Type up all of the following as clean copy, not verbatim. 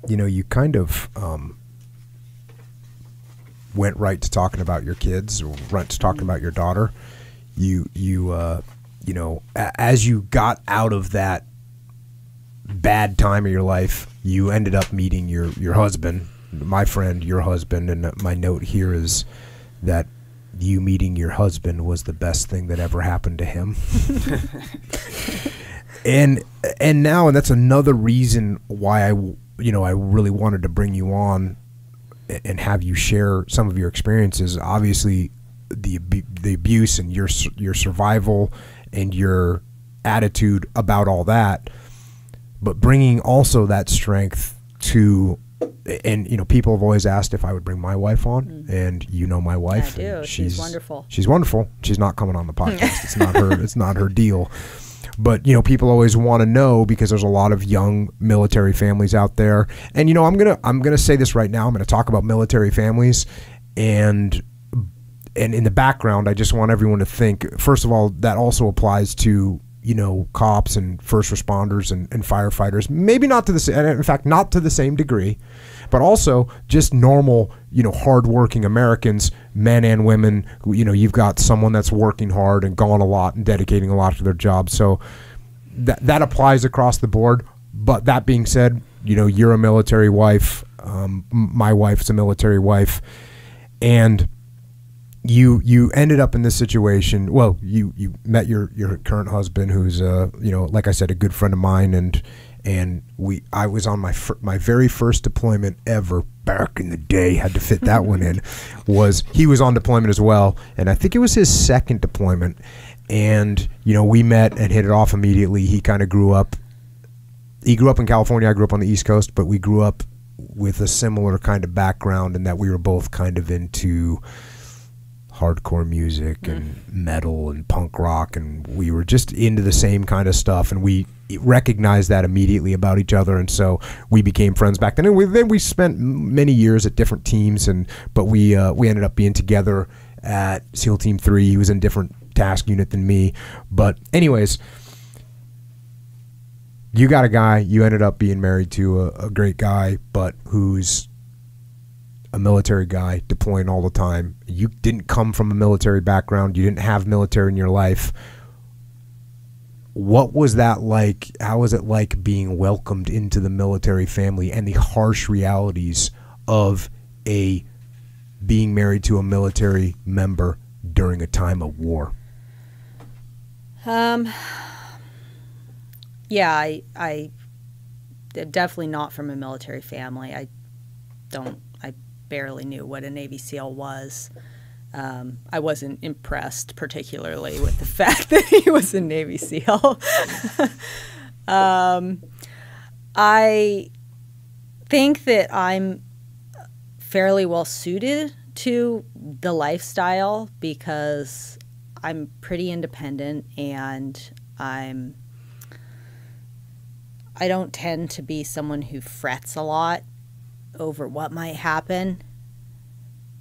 you kind of went right to talking about your kids, or right to talking about your daughter. As you got out of that bad time of your life, you ended up meeting your husband, my friend, your husband, and my note here is that you meeting your husband was the best thing that ever happened to him. and that's another reason why I really wanted to bring you on and have you share some of your experiences. Obviously, the abuse and your survival and your attitude about all that, but bringing also that strength to, and people have always asked if I would bring my wife on, and my wife. I do. She's wonderful. She's wonderful. She's not coming on the podcast. It's not her. It's not her deal. But people always want to know, because there's a lot of young military families out there, and I'm gonna say this right now. I'm gonna talk about military families, and in the background, I just want everyone to think. First of all, that also applies to cops and first responders and firefighters. Maybe not to not to the same degree, but also just normal, hardworking Americans, men and women. You've got someone that's working hard and gone a lot and dedicating a lot to their job. So that applies across the board. But that being said, you're a military wife. My wife's a military wife, and you ended up in this situation. Well, you met your current husband, who's like I said, a good friend of mine, and I was on my very first deployment ever back in the day. Had to fit that one in. He was on deployment as well, and I think it was his second deployment. And we met and hit it off immediately. He kind of grew up. He grew up in California. I grew up on the East Coast, but we grew up with a similar kind of background, in that we were both kind of into hardcore music and metal and punk rock, and we were just into the same kind of stuff, and we recognized that immediately about each other, and so we became friends back then. And then we spent many years at different teams, but we ended up being together at SEAL Team 3. He was in a different task unit than me, but anyways, you got a guy, you ended up being married to a great guy, but who's a military guy deploying all the time. You didn't come from a military background. You didn't have military in your life. What was that like? How was it like being welcomed into the military family and the harsh realities of being married to a military member during a time of war? Yeah, I definitely not from a military family. I barely knew what a Navy SEAL was. I wasn't impressed particularly with the fact that he was a Navy SEAL. I think that I'm fairly well suited to the lifestyle because I'm pretty independent, and I don't tend to be someone who frets a lot over what might happen.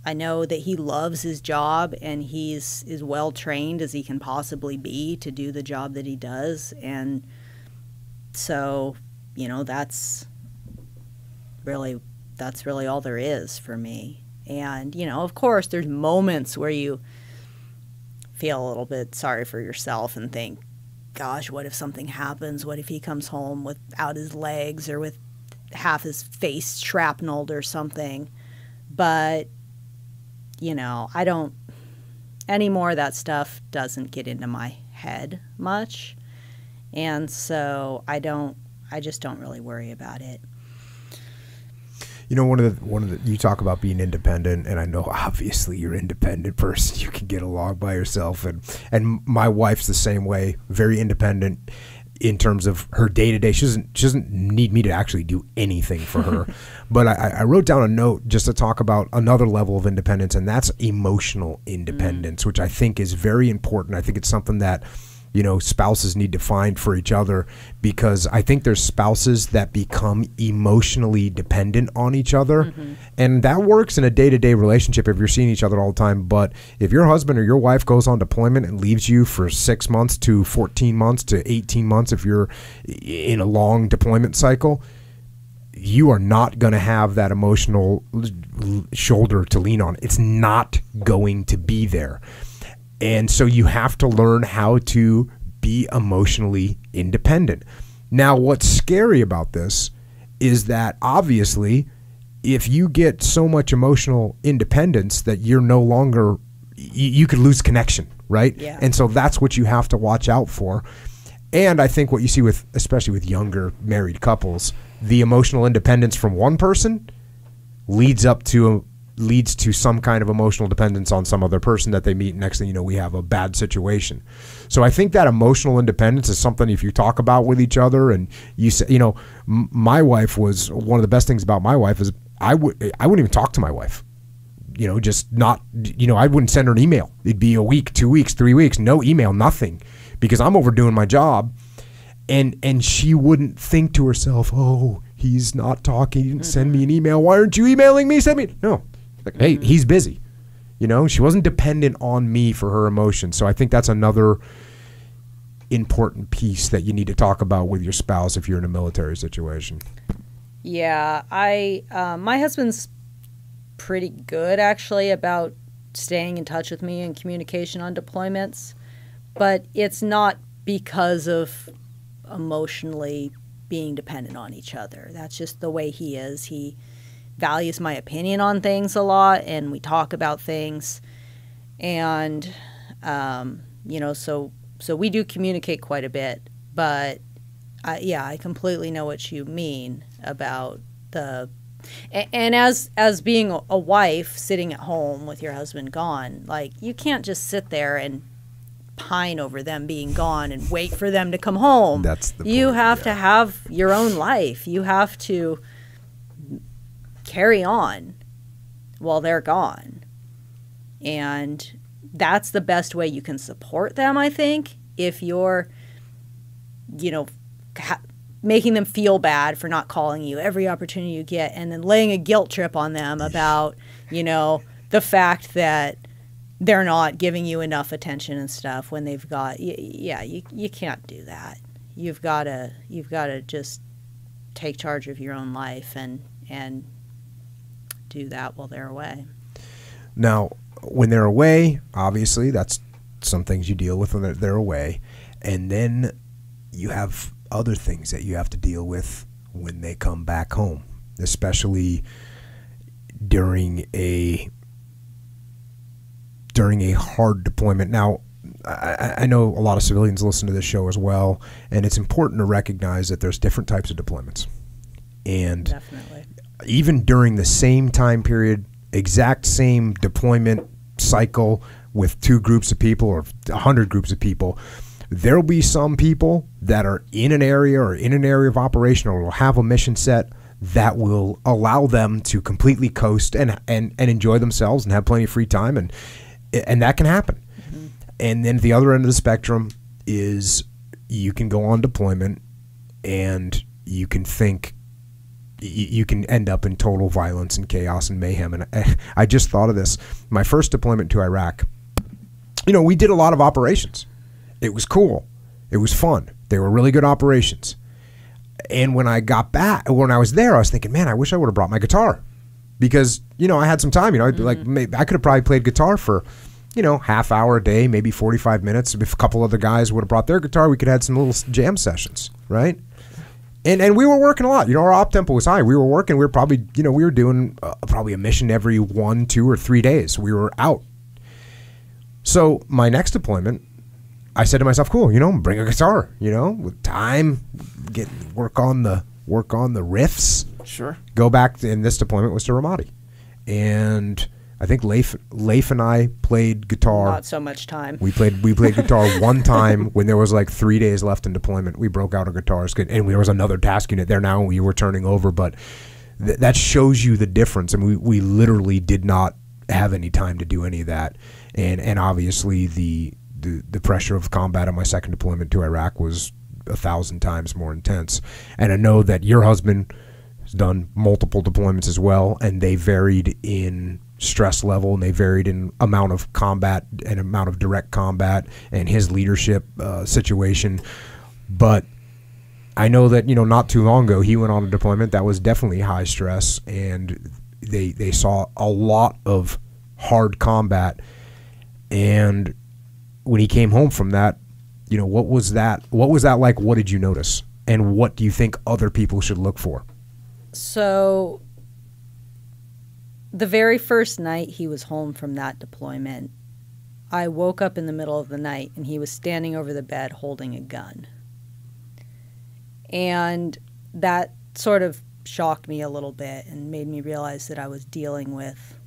I know that he loves his job, and he's as well trained as he can possibly be to do the job that he does. And so, that's really all there is for me. And, of course, there's moments where you feel a little bit sorry for yourself and think, gosh, what if something happens? What if he comes home without his legs or with half his face shrapnelled or something? But, I don't, anymore, that stuff doesn't get into my head much. And so I just don't really worry about it. One of the you talk about being independent, and I know obviously you're an independent person. You can get along by yourself, and my wife's the same way, very independent in terms of her day-to-day. She doesn't need me to actually do anything for her. But I wrote down a note just to talk about another level of independence, and that's emotional independence, which I think is very important. I think it's something that spouses need to find for each other, because I think there's spouses that become emotionally dependent on each other, and that works in a day-to-day relationship if you're seeing each other all the time. But if your husband or your wife goes on deployment and leaves you for 6 months to 14 months to 18 months, if you're in a long deployment cycle, you are not going to have that emotional shoulder to lean on. It's not going to be there. And so you have to learn how to be emotionally independent. Now, what's scary about this is that obviously if you get so much emotional independence that you're no longer, you could lose connection, right? Yeah. And so that's what you have to watch out for. And I think what you see with, especially with younger married couples, the emotional independence from one person leads to some kind of emotional dependence on some other person that they meet. Next thing you know, we have a bad situation. So I think that emotional independence is something, if you talk about with each other, and you say, my wife was, one of the best things about my wife is I wouldn't even talk to my wife. Just not, I wouldn't send her an email. It'd be a week, 2 weeks, 3 weeks, no email, nothing, because I'm overdoing my job. And she wouldn't think to herself, oh, he's not talking. He didn't send me an email. Why aren't you emailing me? Send me. No. Like, hey, he's busy. She wasn't dependent on me for her emotions. So I think that's another important piece that you need to talk about with your spouse if you're in a military situation. Yeah, my husband's pretty good actually about staying in touch with me and communication on deployments, but it's not because of emotionally being dependent on each other. That's just the way he is. He values my opinion on things a lot, and we talk about things, and so we do communicate quite a bit. But I completely know what you mean about and as being a wife sitting at home with your husband gone, like, you can't just sit there and pine over them being gone and wait for them to come home. That's the you point, have to have your own life. You have to carry on while they're gone, and that's the best way you can support them, I think. If you're making them feel bad for not calling you every opportunity you get, and then laying a guilt trip on them about the fact that they're not giving you enough attention and stuff when they've got, you can't do that. You've got to just take charge of your own life and do that while they're away. Now, when they're away, obviously that's some things you deal with when they're away, and then you have other things that you have to deal with when they come back home, especially during a hard deployment. Now, I know a lot of civilians listen to this show as well, and it's important to recognize that there's different types of deployments. And definitely, even during the same time period, exact same deployment cycle with 2 groups of people or 100 groups of people, there'll be some people that are in an area of operation or will have a mission set that will allow them to completely coast and enjoy themselves and have plenty of free time, and that can happen. Mm-hmm. And then the other end of the spectrum is you can go on deployment and you can think you can end up in total violence and chaos and mayhem. And I just thought of this. My first deployment to Iraq, we did a lot of operations. It was cool. It was fun. They were really good operations. And when I got back, when I was there, I was thinking, man, I wish I would have brought my guitar, because, I had some time, I'd be like, maybe I could have probably played guitar for, half hour a day, maybe 45 minutes. If a couple other guys would have brought their guitar, we could have had some little jam sessions, right? And we were working a lot. Our op tempo was high. We were working. We were probably, we were doing probably a mission every 1, 2, or 3 days. We were out. So my next deployment, I said to myself, cool, bring a guitar, with time, work on the riffs. Sure. Go back, and this deployment was to Ramadi. And I think Leif and I played guitar. Not so much time. We played guitar one time when there was like 3 days left in deployment. We broke out our guitars, and there was another task unit there now, and we were turning over. But that shows you the difference. And we literally did not have any time to do any of that. And obviously the pressure of combat on my second deployment to Iraq was 1,000 times more intense. And I know that your husband has done multiple deployments as well, and they varied in stress level, and they varied in amount of combat and amount of direct combat and his leadership situation. But I know that, not too long ago, he went on a deployment that was definitely high stress, and they saw a lot of hard combat. And when he came home from that, what was that like? What did you notice? And what do you think other people should look for? So the very first night he was home from that deployment, I woke up in the middle of the night and he was standing over the bed holding a gun. And that sort of shocked me a little bit and made me realize that I was dealing with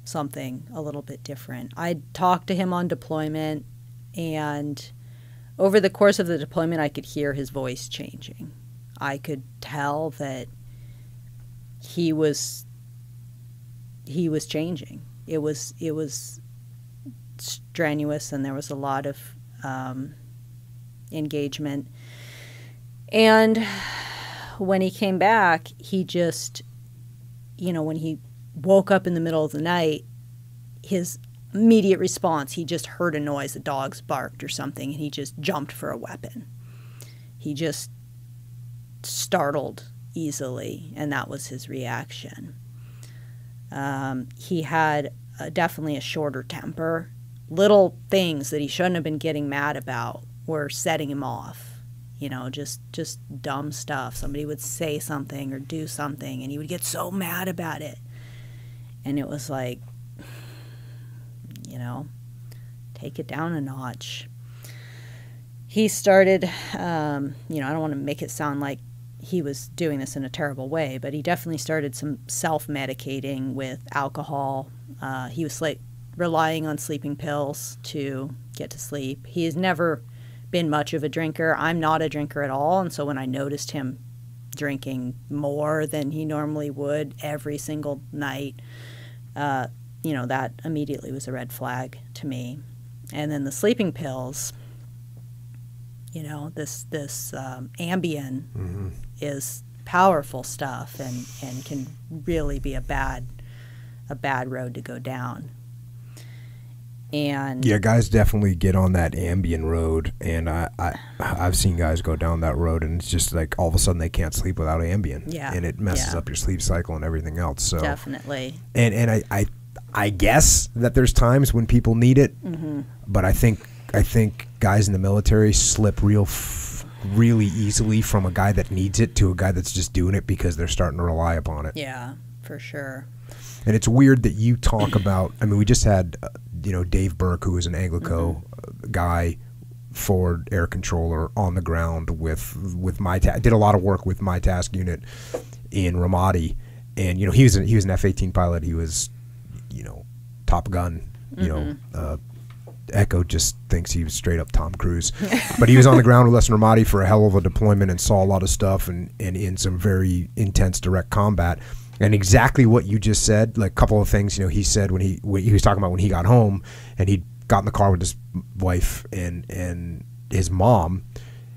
something a little bit different. I talked to him on deployment, and over the course of the deployment, I could hear his voice changing. I could tell that he was changing. It was strenuous, and there was a lot of engagement. And when he came back, he just, when he woke up in the middle of the night, his immediate response, he just heard a noise, the dogs barked or something, and he just jumped for a weapon. He just startled easily, and that was his reaction. He had definitely a shorter temper. Little things that he shouldn't have been getting mad about were setting him off. Just dumb stuff. Somebody would say something or do something, and he would get so mad about it. And it was like, take it down a notch. He started, I don't want to make it sound like he was doing this in a terrible way, but he definitely started some self-medicating with alcohol. He was relying on sleeping pills to get to sleep. He has never been much of a drinker. I'm not a drinker at all, and so when I noticed him drinking more than he normally would every single night, that immediately was a red flag to me. And then the sleeping pills, this Ambien is powerful stuff and can really be a bad road to go down. And yeah, guys definitely get on that Ambien road, and I've seen guys go down that road, and it's just like all of a sudden they can't sleep without Ambien. Yeah, and it messes up your sleep cycle and everything else. So definitely. And I guess that there's times when people need it, but I think guys in the military slip really easily from a guy that needs it to a guy that's just doing it because they're starting to rely upon it. Yeah, for sure. And it's weird that you talk about, we just had, Dave Burke, who was an Anglico guy, Ford air controller on the ground with my did a lot of work with my task unit in Ramadi. And, he was an F-18 pilot. He was, Top Gun, Echo just thinks he was straight up Tom Cruise. But he was on the ground with us in Ramadi for a hell of a deployment and saw a lot of stuff and in some very intense direct combat. And exactly what you just said, like a couple of things, he said when he was talking about when he got home and he got in the car with his wife and his mom.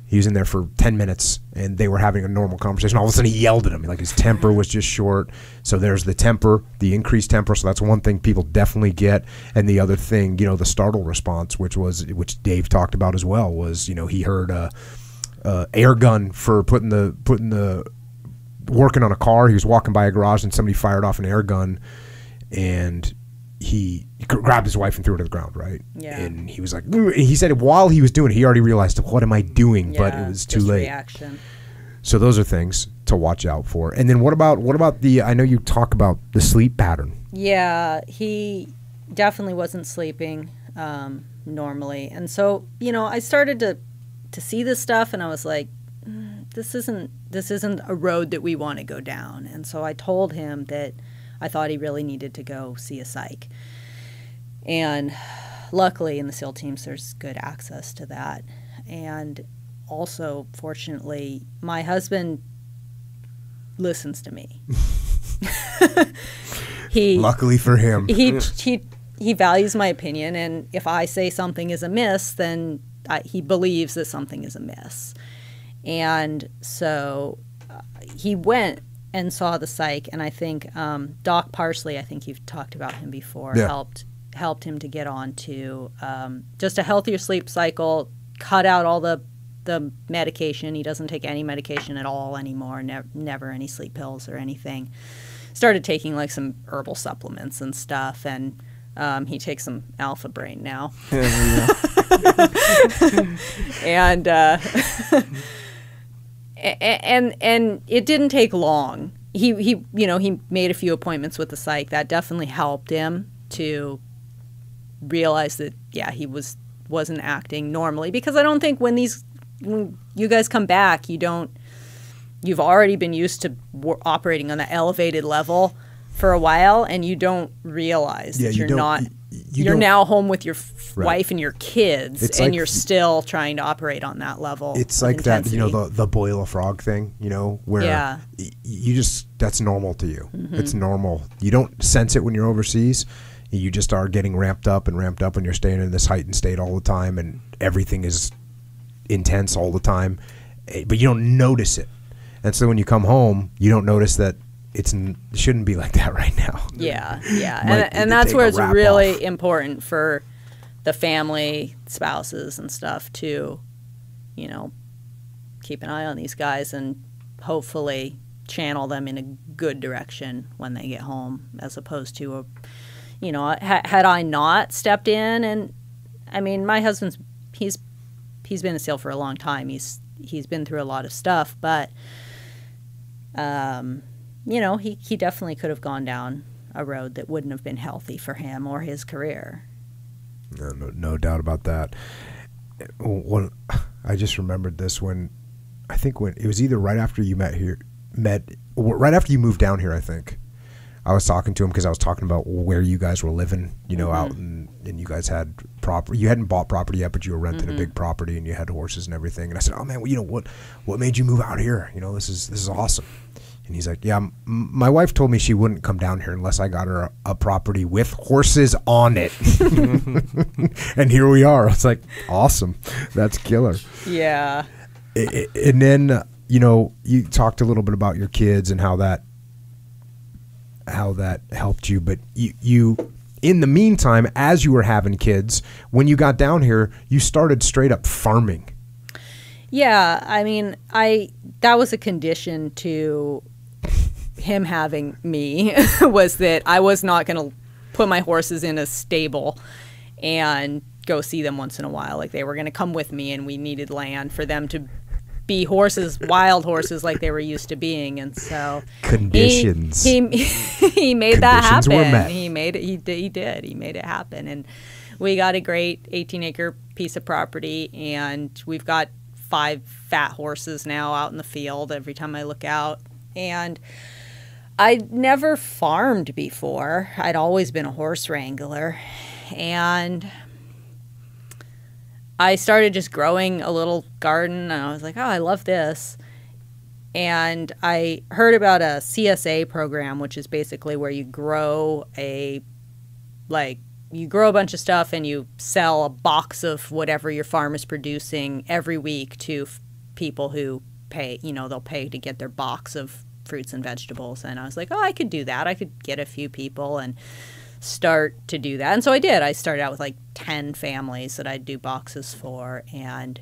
He was in there for 10 minutes and they were having a normal conversation. All of a sudden he yelled at him. Like his temper was just short. So there's the temper, the increased temper. So that's one thing people definitely get. And the other thing, the startle response, which Dave talked about as well, was, he heard air gun for putting the working on a car. He was walking by a garage and somebody fired off an air gun, and he grabbed his wife and threw her to the ground, right? Yeah. And he was like, he said while he was doing it, he already realized, what am I doing? But it was too late. Reaction. So those are things to watch out for. And then what about the, I know you talk about the sleep pattern. Yeah, he definitely wasn't sleeping normally. And so, I started to see this stuff, and I was like, this isn't a road that we want to go down. And so I told him that I thought he really needed to go see a psych. And luckily in the SEAL teams there's good access to that. And also, fortunately, my husband listens to me. Luckily for him. He values my opinion, and if I say something is amiss, then he believes that something is amiss. And so he went and saw the psych, and I think Doc Parsley, I think you've talked about him before, helped him to get on to just a healthier sleep cycle, cut out all the the medication. He doesn't take any medication at all anymore, never any sleep pills or anything. Started taking like some herbal supplements and stuff, and he takes some Alpha Brain now. And and it didn't take long. He made a few appointments with the psych. That definitely helped him to realize that he wasn't acting normally, because I don't think when you guys come back, you've already been used to operating on the elevated level for a while, and you don't realize that you're now home with your wife and your kids, and like, you're still trying to operate on that level. It's like intensity. That, the boil a frog thing, where that's normal to you. Mm-hmm. It's normal. You don't sense it when you're overseas. You just are getting ramped up, and you're staying in this heightened state all the time, and everything is intense all the time, but you don't notice it. And so when you come home, you don't notice that it shouldn't be like that right now. Yeah. And that's where it's really important for the family, spouses and stuff to, keep an eye on these guys and hopefully channel them in a good direction when they get home, as opposed to had I not stepped in. And I mean, my husband's he's been a SEAL for a long time. He's been through a lot of stuff, but he definitely could have gone down a road that wouldn't have been healthy for him or his career. No doubt about that. I just remembered this when it was either right after you right after you moved down here, I think. I was talking to him because I was talking about where you guys were living, out and you guys had property. You hadn't bought property yet, but you were renting a big property and you had horses and everything. And I said, "Oh man, what made you move out here? This is awesome." And he's like, "Yeah, my wife told me she wouldn't come down here unless I got her a property with horses on it." And here we are. It's like, awesome. That's killer. Yeah. And then, you talked a little bit about your kids and how that helped you, but you in the meantime, as you were having kids, when you got down here, you started straight up farming. Yeah, I mean, that was a condition to him having me, was that I was not going to put my horses in a stable and go see them once in a while. Like, they were going to come with me, and we needed land for them to be horses, wild horses, like they were used to being. And so conditions. He made that happen. Were met. He made it. He did. He made it happen, and we got a great 18-acre piece of property, and we've got 5 fat horses now out in the field every time I look out. And I'd never farmed before. I'd always been a horse wrangler, and I started just growing a little garden, and I was like, oh, I love this. And I heard about a CSA program, which is basically where you grow a bunch of stuff and you sell a box of whatever your farm is producing every week to people who pay, they'll pay to get their box of fruits and vegetables. And I was like, oh, I could do that. I could get a few people and start to do that. And so I did. I started out with like 10 families that I'd do boxes for, and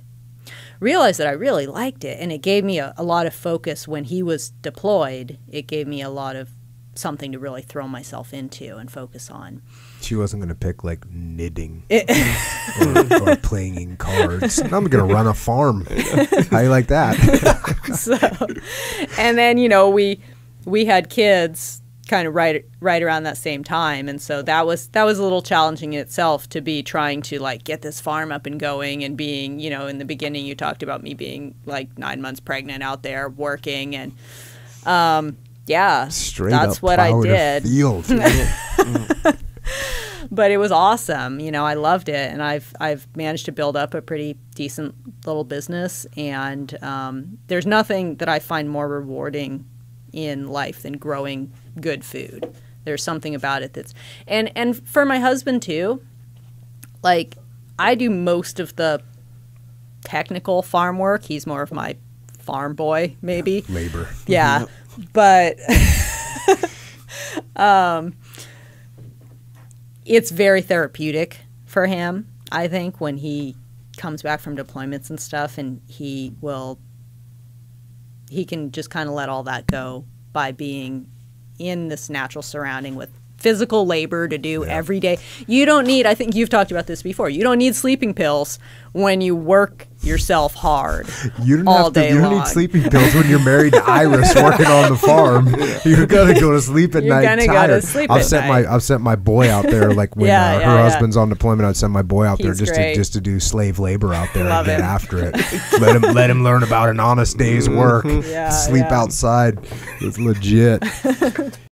realized that I really liked it. And it gave me a lot of focus when he was deployed. It gave me a lot of something to really throw myself into and focus on. She wasn't going to pick like knitting or playing cards. I'm going to run a farm. How you like that? And then, we had kids kind of right around that same time, and so that was a little challenging in itself, to be trying to like get this farm up and going, and being, in the beginning you talked about me being like 9 months pregnant out there working, and straight that's up what I did. Field. But it was awesome. I loved it, and I've managed to build up a pretty decent little business, and there's nothing that I find more rewarding in life than growing good food. There's something about it that's, and for my husband too, like, I do most of the technical farm work. He's more of my farm boy, maybe. Labor. Yeah. But it's very therapeutic for him, I think, when he comes back from deployments and stuff, and he can just kind of let all that go by being in this natural surrounding with physical labor to do every day. You don't need, I think you've talked about this before, you don't need sleeping pills when you work yourself hard you don't all have to, day you don't long. need sleeping pills when you're married to Iris working on the farm. You're gonna go to sleep at night gonna tired. go to sleep at night. I've sent my boy out there, like when her husband's on deployment, I'd send my boy out there just to do slave labor out there and get after it. let him learn about an honest day's work. Sleep outside. It's legit.